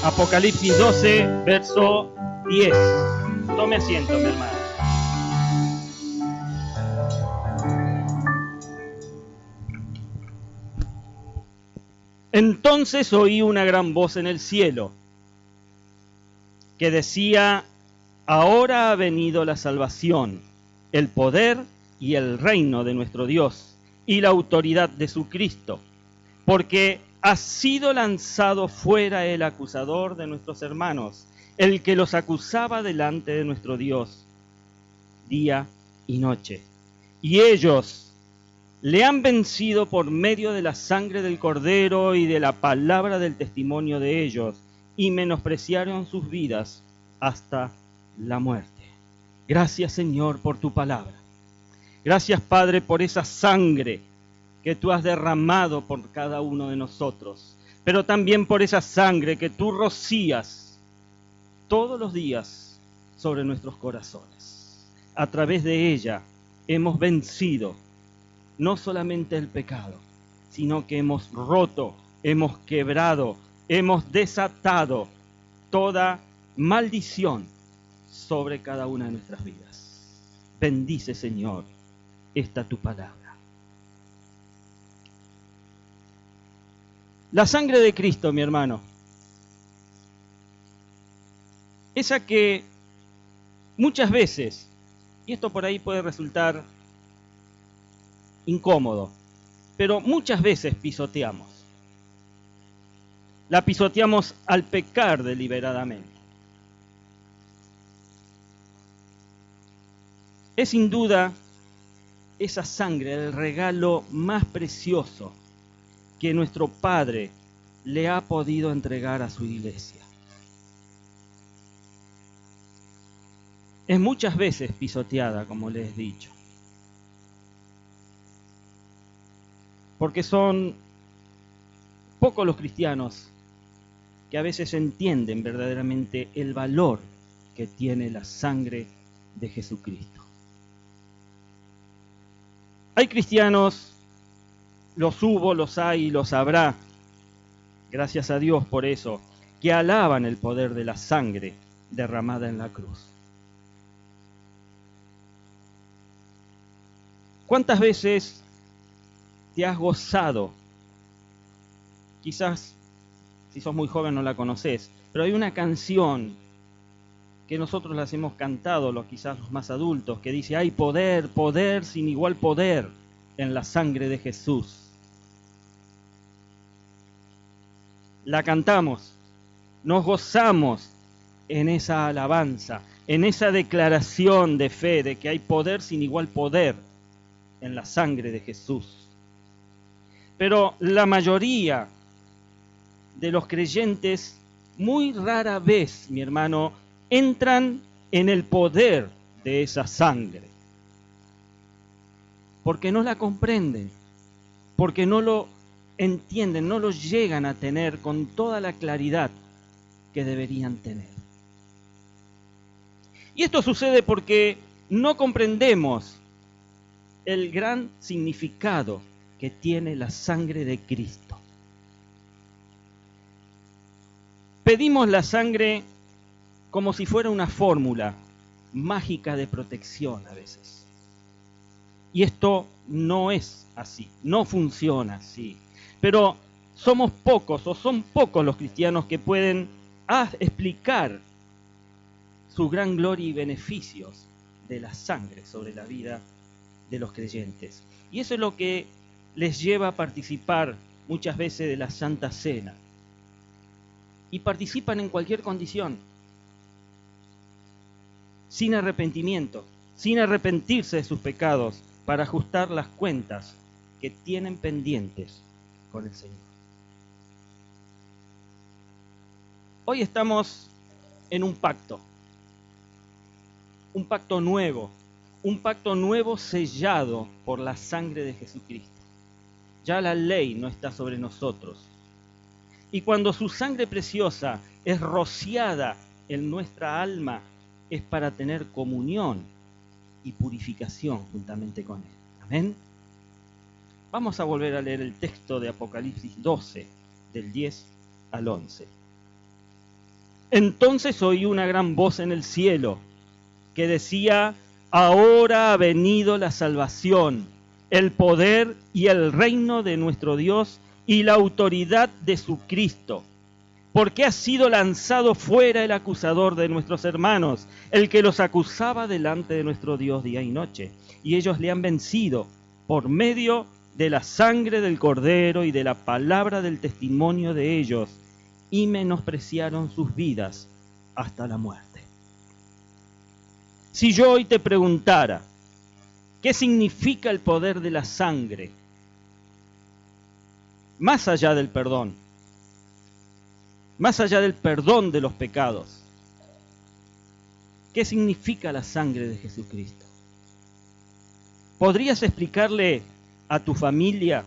Apocalipsis 12, verso 10. Tome asiento, mi hermano. Entonces oí una gran voz en el cielo que decía: ahora ha venido la salvación, el poder y el reino de nuestro Dios y la autoridad de su Cristo, porque ha sido lanzado fuera el acusador de nuestros hermanos, el que los acusaba delante de nuestro Dios día y noche. Y ellos le han vencido por medio de la sangre del Cordero y de la palabra del testimonio de ellos, y menospreciaron sus vidas hasta la muerte. Gracias, Señor, por tu palabra. Gracias, Padre, por esa sangre que tú has derramado por cada uno de nosotros, pero también por esa sangre que tú rocías todos los días sobre nuestros corazones. A través de ella hemos vencido no solamente el pecado, sino que hemos roto, hemos quebrado, hemos desatado toda maldición sobre cada una de nuestras vidas. Bendice, Señor, esta tu palabra. La sangre de Cristo, mi hermano, esa que muchas veces, y esto por ahí puede resultar incómodo, pero muchas veces pisoteamos. La pisoteamos al pecar deliberadamente. Es sin duda esa sangre el regalo más precioso que nuestro Padre le ha podido entregar a su iglesia. Es muchas veces pisoteada, como les he dicho, porque son pocos los cristianos que a veces entienden verdaderamente el valor que tiene la sangre de Jesucristo. Hay cristianos, los hubo, los hay y los habrá, gracias a Dios por eso, que alaban el poder de la sangre derramada en la cruz. ¿Cuántas veces te has gozado? Quizás, si sos muy joven no la conocés, pero hay una canción que nosotros las hemos cantado, quizás los más adultos, que dice: hay poder, poder sin igual poder en la sangre de Jesús. La cantamos, nos gozamos en esa alabanza, en esa declaración de fe de que hay poder sin igual poder en la sangre de Jesús. Pero la mayoría de los creyentes muy rara vez, mi hermano, entran en el poder de esa sangre, porque no la comprenden, porque no lo entienden, no lo llegan a tener con toda la claridad que deberían tener. Y esto sucede porque no comprendemos el gran significado que tiene la sangre de Cristo. Pedimos la sangre como si fuera una fórmula mágica de protección a veces. Y esto no es así, no funciona así. Pero somos pocos o son pocos los cristianos que pueden explicar su gran gloria y beneficios de la sangre sobre la vida de los creyentes. Y eso es lo que les lleva a participar muchas veces de la Santa Cena. Y participan en cualquier condición, sin arrepentimiento, sin arrepentirse de sus pecados, para ajustar las cuentas que tienen pendientes con el Señor. Hoy estamos en un pacto nuevo, un pacto nuevo sellado por la sangre de Jesucristo. Ya la ley no está sobre nosotros. Y cuando su sangre preciosa es rociada en nuestra alma, es para tener comunión y purificación juntamente con Él. Amén. Vamos a volver a leer el texto de Apocalipsis 12, del 10 al 11. Entonces oí una gran voz en el cielo que decía: ahora ha venido la salvación, el poder y el reino de nuestro Dios y la autoridad de su Cristo. Porque ha sido lanzado fuera el acusador de nuestros hermanos, el que los acusaba delante de nuestro Dios día y noche. Y ellos le han vencido por medio de la sangre del Cordero y de la palabra del testimonio de ellos, y menospreciaron sus vidas hasta la muerte. Si yo hoy te preguntara, ¿qué significa el poder de la sangre? Más allá del perdón de los pecados, ¿qué significa la sangre de Jesucristo? ¿Podrías explicarle a tu familia?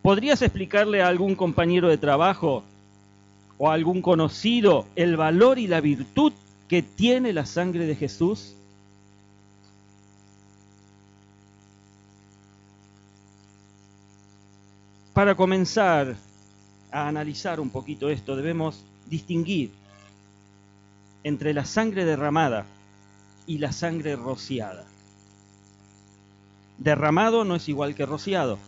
¿Podrías explicarle a algún compañero de trabajo o a algún conocido el valor y la virtud que tiene la sangre de Jesús? Para comenzar a analizar un poquito esto, debemos distinguir entre la sangre derramada y la sangre rociada. Derramado no es igual que rociado,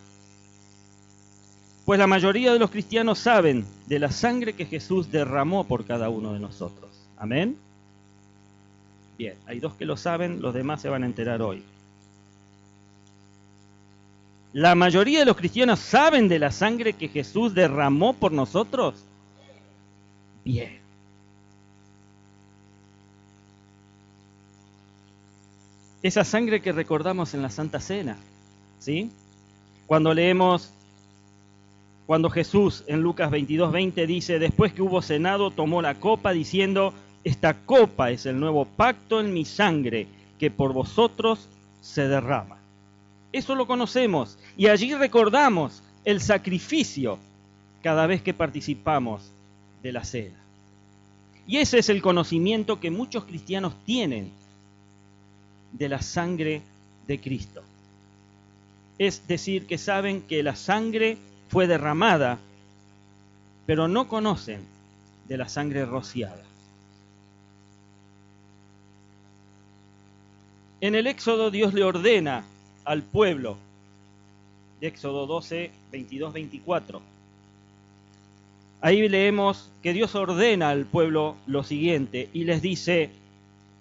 pues la mayoría de los cristianos saben de la sangre que Jesús derramó por cada uno de nosotros. ¿Amén? Bien, hay dos que lo saben, los demás se van a enterar hoy. ¿La mayoría de los cristianos saben de la sangre que Jesús derramó por nosotros? Bien. Esa sangre que recordamos en la Santa Cena, ¿sí? Cuando Jesús en Lucas 22:20 dice: después que hubo cenado, tomó la copa diciendo: esta copa es el nuevo pacto en mi sangre, que por vosotros se derrama. Eso lo conocemos y allí recordamos el sacrificio cada vez que participamos de la cena. Y ese es el conocimiento que muchos cristianos tienen de la sangre de Cristo. Es decir, que saben que la sangre fue derramada, pero no conocen de la sangre rociada. En el Éxodo Dios le ordena al pueblo, de Éxodo 12, 22, 24. Ahí leemos que Dios ordena al pueblo lo siguiente y les dice: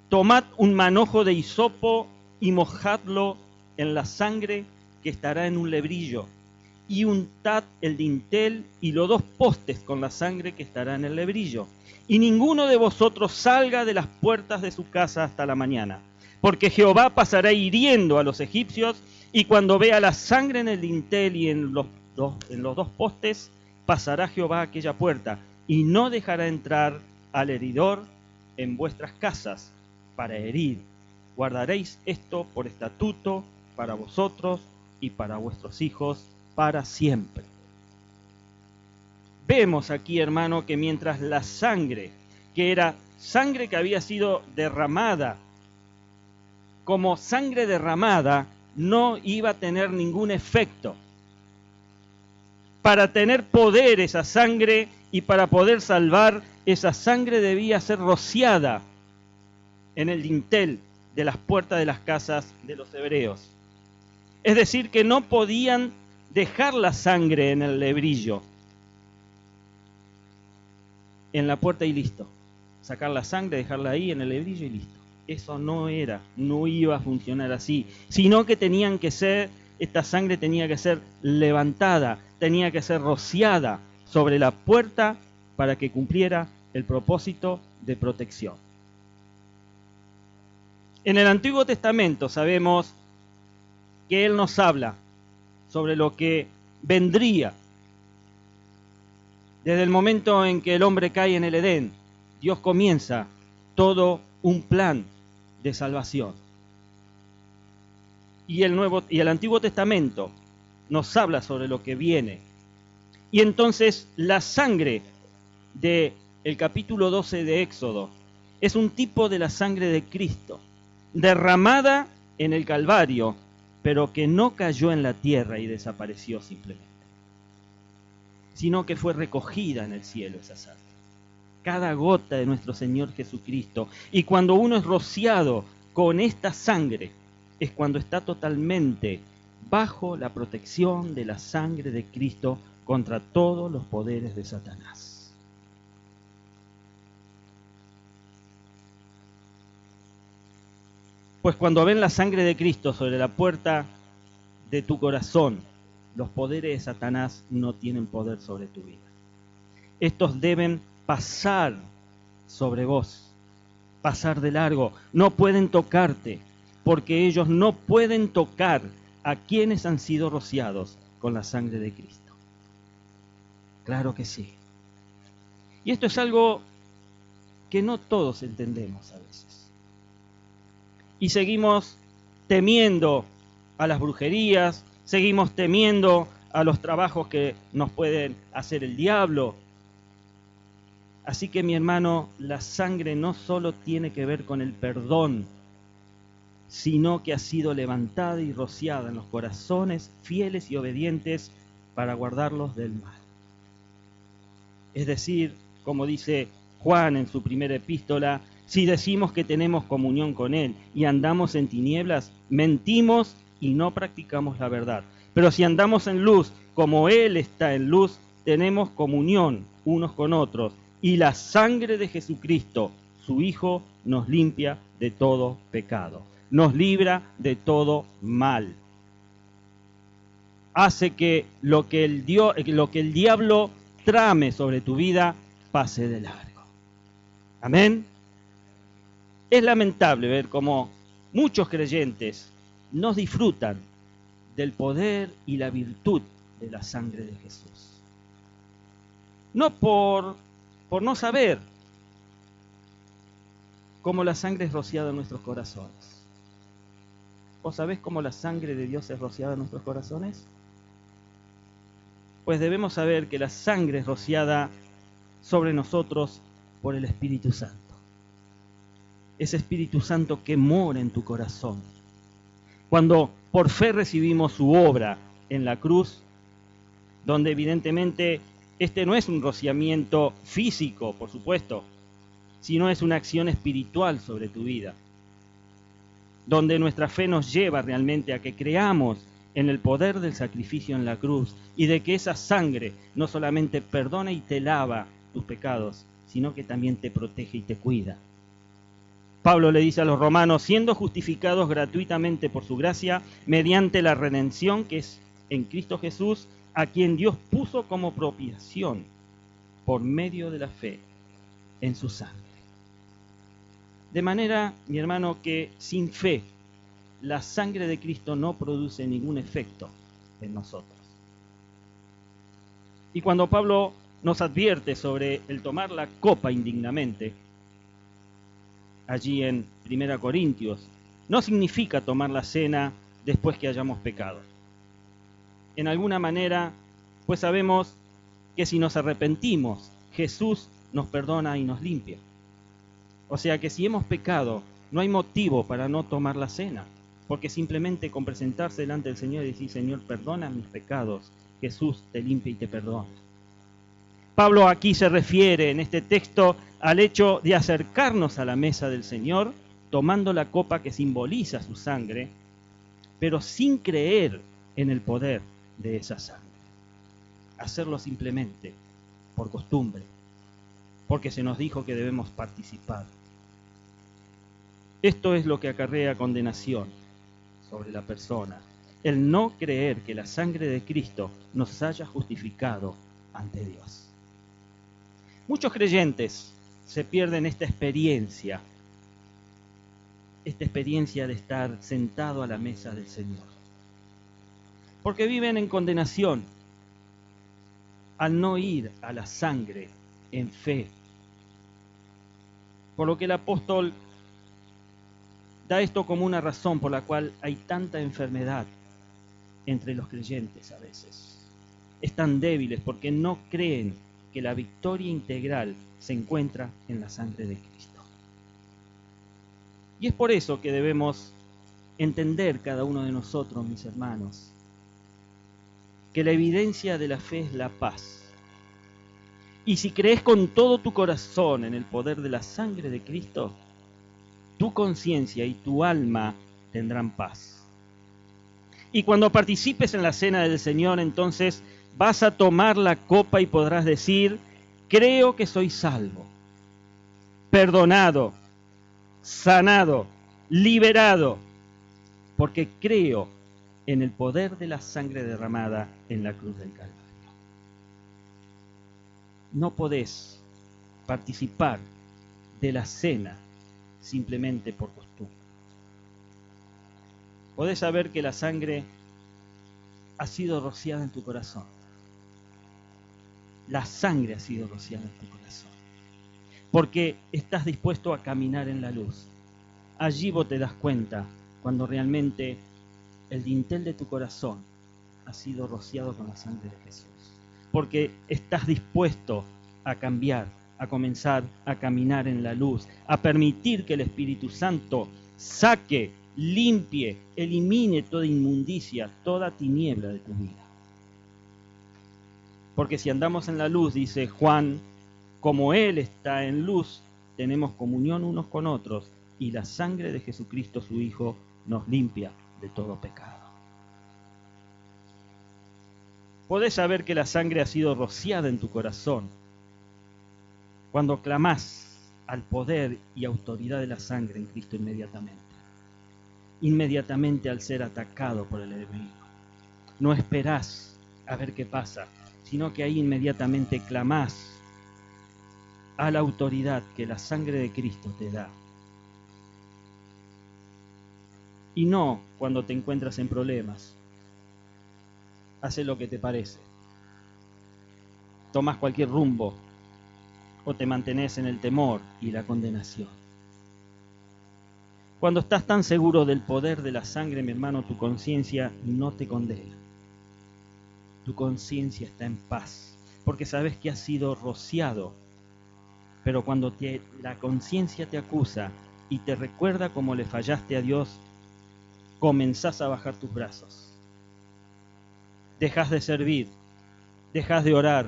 tomad un manojo de hisopo y mojadlo en la sangre que estará en un lebrillo, y untad el dintel y los 2 postes con la sangre que estará en el lebrillo. Y ninguno de vosotros salga de las puertas de su casa hasta la mañana, porque Jehová pasará hiriendo a los egipcios, y cuando vea la sangre en el dintel y en los 2 postes, pasará Jehová a aquella puerta, y no dejará entrar al heridor en vuestras casas para herir. Guardaréis esto por estatuto para vosotros y para vuestros hijos para siempre. Vemos aquí, hermano, que mientras la sangre, que era sangre que había sido derramada, como sangre derramada, no iba a tener ningún efecto. Para tener poder esa sangre y para poder salvar, esa sangre debía ser rociada en el dintel de las puertas de las casas de los hebreos. Es decir, que no podían dejar la sangre en el lebrillo, en la puerta y listo. Sacar la sangre, dejarla ahí en el lebrillo y listo. Eso no iba a funcionar así, sino que esta sangre tenía que ser levantada, tenía que ser rociada sobre la puerta para que cumpliera el propósito de protección. En el Antiguo Testamento sabemos que Él nos habla sobre lo que vendría. Desde el momento en que el hombre cae en el Edén, Dios comienza todo un plan de salvación. Y el Antiguo Testamento nos habla sobre lo que viene. Y entonces la sangre del capítulo 12 de Éxodo es un tipo de la sangre de Cristo, derramada en el Calvario, pero que no cayó en la tierra y desapareció simplemente, sino que fue recogida en el cielo esa sangre. cada gota de nuestro Señor Jesucristo. Y cuando uno es rociado con esta sangre, es cuando está totalmente bajo la protección de la sangre de Cristo contra todos los poderes de Satanás. Pues cuando ven la sangre de Cristo sobre la puerta de tu corazón, los poderes de Satanás no tienen poder sobre tu vida. Estos deben pasar sobre vos, pasar de largo. No pueden tocarte, porque ellos no pueden tocar a quienes han sido rociados con la sangre de Cristo. Claro que sí. Y esto es algo que no todos entendemos a veces. Y seguimos temiendo a las brujerías, seguimos temiendo a los trabajos que nos pueden hacer el diablo. Así que, mi hermano, la sangre no solo tiene que ver con el perdón, sino que ha sido levantada y rociada en los corazones fieles y obedientes para guardarlos del mal. Es decir, como dice Juan en su primera epístola, si decimos que tenemos comunión con Él y andamos en tinieblas, mentimos y no practicamos la verdad. Pero si andamos en luz, como Él está en luz, tenemos comunión unos con otros. Y la sangre de Jesucristo, su Hijo, nos limpia de todo pecado. Nos libra de todo mal. Hace que lo que el diablo trame sobre tu vida pase de largo. Amén. Es lamentable ver cómo muchos creyentes no disfrutan del poder y la virtud de la sangre de Jesús. No por no saber cómo la sangre es rociada en nuestros corazones. ¿Vos sabés cómo la sangre de Dios es rociada en nuestros corazones? Pues debemos saber que la sangre es rociada sobre nosotros por el Espíritu Santo. Ese Espíritu Santo que mora en tu corazón. Cuando por fe recibimos su obra en la cruz, donde evidentemente este no es un rociamiento físico, por supuesto, sino es una acción espiritual sobre tu vida, donde nuestra fe nos lleva realmente a que creamos en el poder del sacrificio en la cruz y de que esa sangre no solamente perdona y te lava tus pecados, sino que también te protege y te cuida. Pablo le dice a los romanos, siendo justificados gratuitamente por su gracia, mediante la redención que es en Cristo Jesús, a quien Dios puso como propiciación por medio de la fe en su sangre. De manera, mi hermano, que sin fe, la sangre de Cristo no produce ningún efecto en nosotros. Y cuando Pablo nos advierte sobre el tomar la copa indignamente, allí en 1 Corintios, no significa tomar la cena después que hayamos pecado. En alguna manera, pues sabemos que si nos arrepentimos, Jesús nos perdona y nos limpia. O sea que si hemos pecado, no hay motivo para no tomar la cena, porque simplemente con presentarse delante del Señor y decir, Señor, perdona mis pecados, Jesús te limpia y te perdona. Pablo aquí se refiere en este texto al hecho de acercarnos a la mesa del Señor, tomando la copa que simboliza su sangre, pero sin creer en el poder de esa sangre. Hacerlo simplemente por costumbre, porque se nos dijo que debemos participar. Esto es lo que acarrea condenación sobre la persona, el no creer que la sangre de Cristo nos haya justificado ante Dios. Muchos creyentes se pierden esta experiencia de estar sentado a la mesa del Señor, porque viven en condenación al no ir a la sangre en fe. Por lo que el apóstol da esto como una razón por la cual hay tanta enfermedad entre los creyentes a veces. Están débiles porque no creen que la victoria integral se encuentra en la sangre de Cristo. Y es por eso que debemos entender cada uno de nosotros, mis hermanos, que la evidencia de la fe es la paz. Y si crees con todo tu corazón en el poder de la sangre de Cristo, tu conciencia y tu alma tendrán paz. Y cuando participes en la cena del Señor, entonces vas a tomar la copa y podrás decir: creo que soy salvo, perdonado, sanado, liberado, porque creo en el poder de la sangre derramada en la cruz del Calvario. No podés participar de la cena simplemente por costumbre. Podés saber que la sangre ha sido rociada en tu corazón. La sangre ha sido rociada en tu corazón. Porque estás dispuesto a caminar en la luz. Allí vos te das cuenta cuando realmente el dintel de tu corazón ha sido rociado con la sangre de Jesús. Porque estás dispuesto a cambiar, a comenzar a caminar en la luz, a permitir que el Espíritu Santo saque, limpie, elimine toda inmundicia, toda tiniebla de tu vida. Porque si andamos en la luz, dice Juan, como Él está en luz, tenemos comunión unos con otros, y la sangre de Jesucristo, su Hijo, nos limpia de todo pecado. Podés saber que la sangre ha sido rociada en tu corazón cuando clamás al poder y autoridad de la sangre en Cristo inmediatamente al ser atacado por el enemigo. No esperás a ver qué pasa, sino que ahí inmediatamente clamás a la autoridad que la sangre de Cristo te da. Y no cuando te encuentras en problemas. Haces lo que te parece. Tomas cualquier rumbo o te mantenés en el temor y la condenación. Cuando estás tan seguro del poder de la sangre, mi hermano, tu conciencia no te condena. Tu conciencia está en paz, porque sabes que has sido rociado. Pero cuando la conciencia te acusa y te recuerda cómo le fallaste a Dios, comenzás a bajar tus brazos. Dejas de servir, dejas de orar,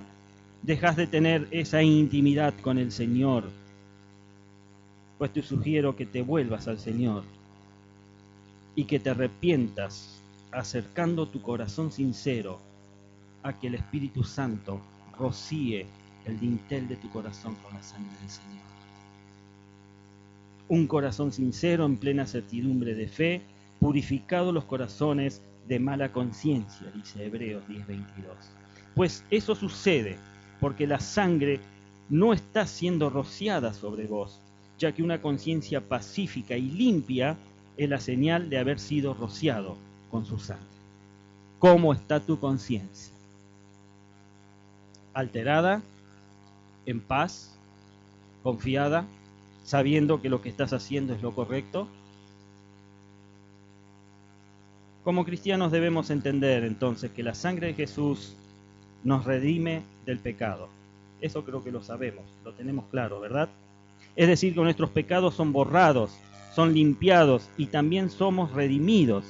dejas de tener esa intimidad con el Señor. Pues te sugiero que te vuelvas al Señor y que te arrepientas acercando tu corazón sincero a que el Espíritu Santo rocíe el dintel de tu corazón con la sangre del Señor. Un corazón sincero en plena certidumbre de fe, purificado los corazones de mala conciencia, dice Hebreos 10:22. Pues eso sucede porque la sangre no está siendo rociada sobre vos, ya que una conciencia pacífica y limpia es la señal de haber sido rociado con su sangre. ¿Cómo está tu conciencia? ¿Alterada? ¿En paz? ¿Confiada? ¿Sabiendo que lo que estás haciendo es lo correcto? Como cristianos debemos entender entonces que la sangre de Jesús nos redime del pecado. Eso creo que lo sabemos, lo tenemos claro, ¿verdad? Es decir, que nuestros pecados son borrados, son limpiados y también somos redimidos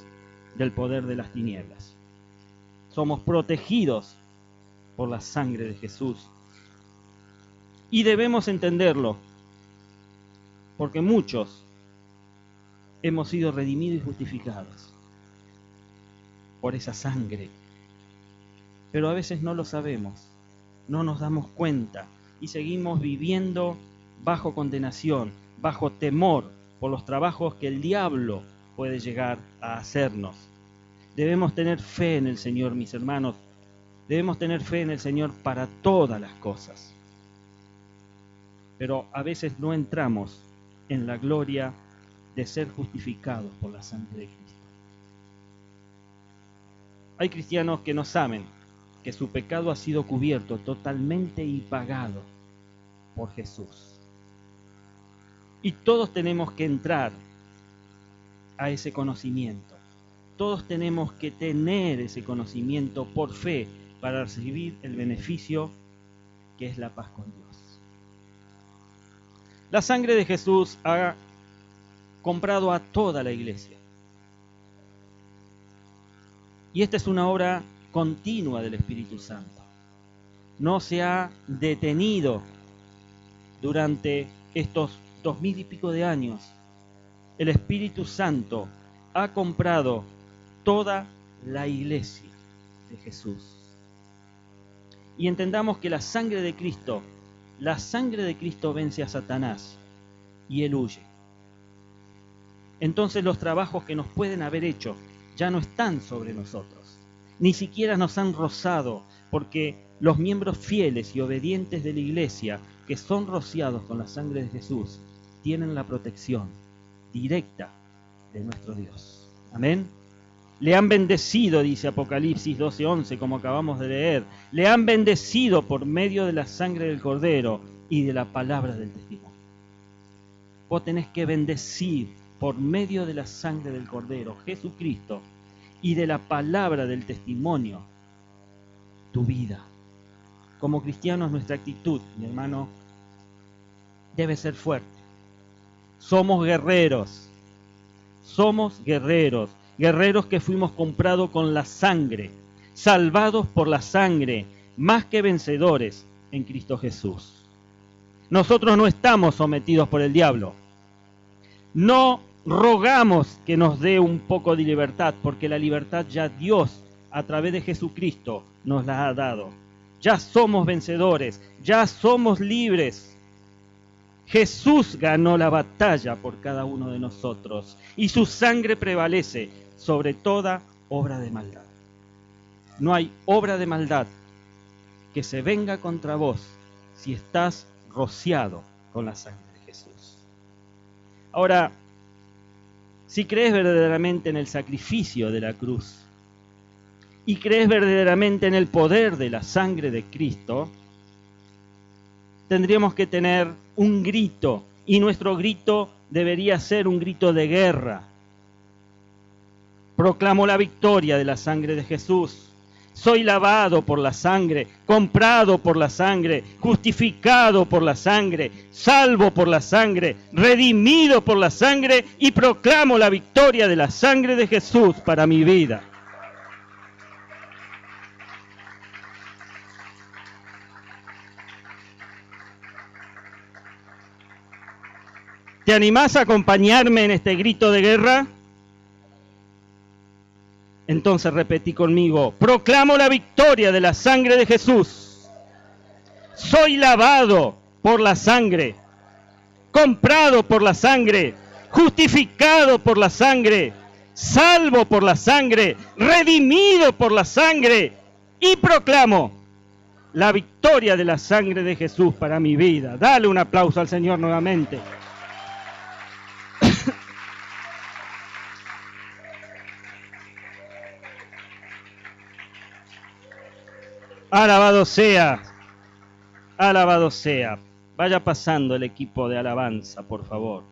del poder de las tinieblas. Somos protegidos por la sangre de Jesús. Y debemos entenderlo, porque muchos hemos sido redimidos y justificados por esa sangre. Pero a veces no lo sabemos, no nos damos cuenta y seguimos viviendo bajo condenación, bajo temor por los trabajos que el diablo puede llegar a hacernos. Debemos tener fe en el Señor, mis hermanos. Debemos tener fe en el Señor para todas las cosas. Pero a veces no entramos en la gloria de ser justificados por la sangre de Cristo. Hay cristianos que no saben que su pecado ha sido cubierto totalmente y pagado por Jesús. Y todos tenemos que entrar a ese conocimiento. Todos tenemos que tener ese conocimiento por fe para recibir el beneficio que es la paz con Dios. La sangre de Jesús ha comprado a toda la iglesia. Y esta es una obra continua del Espíritu Santo. no se ha detenido durante estos 2000 y pico de años. El Espíritu Santo ha comprado toda la iglesia de Jesús. Y entendamos que la sangre de Cristo vence a Satanás y él huye. Entonces los trabajos que nos pueden haber hecho ya no están sobre nosotros. Ni siquiera nos han rozado, porque los miembros fieles y obedientes de la iglesia, que son rociados con la sangre de Jesús, tienen la protección directa de nuestro Dios. Amén. Le han bendecido, dice Apocalipsis 12:11, como acabamos de leer. Le han bendecido por medio de la sangre del Cordero y de la palabra del testimonio. Vos tenés que bendecir por medio de la sangre del Cordero, Jesucristo, y de la palabra del testimonio, tu vida. Como cristianos, nuestra actitud, mi hermano, debe ser fuerte. Somos guerreros, guerreros que fuimos comprados con la sangre, salvados por la sangre, más que vencedores en Cristo Jesús. Nosotros no estamos sometidos por el diablo. No rogamos que nos dé un poco de libertad, porque la libertad ya Dios, a través de Jesucristo, nos la ha dado. Ya somos vencedores, ya somos libres. Jesús ganó la batalla por cada uno de nosotros y su sangre prevalece sobre toda obra de maldad. No hay obra de maldad que se venga contra vos si estás rociado con la sangre de Jesús. Ahora, si crees verdaderamente en el sacrificio de la cruz y crees verdaderamente en el poder de la sangre de Cristo, tendríamos que tener un grito, y nuestro grito debería ser un grito de guerra. Proclamo la victoria de la sangre de Jesús. Soy lavado por la sangre, comprado por la sangre, justificado por la sangre, salvo por la sangre, redimido por la sangre, y proclamo la victoria de la sangre de Jesús para mi vida. ¿Te animás a acompañarme en este grito de guerra? Entonces repetí conmigo: proclamo la victoria de la sangre de Jesús. Soy lavado por la sangre, comprado por la sangre, justificado por la sangre, salvo por la sangre, redimido por la sangre, y proclamo la victoria de la sangre de Jesús para mi vida. Dale un aplauso al Señor nuevamente. Alabado sea, alabado sea. Vaya pasando el equipo de alabanza, por favor.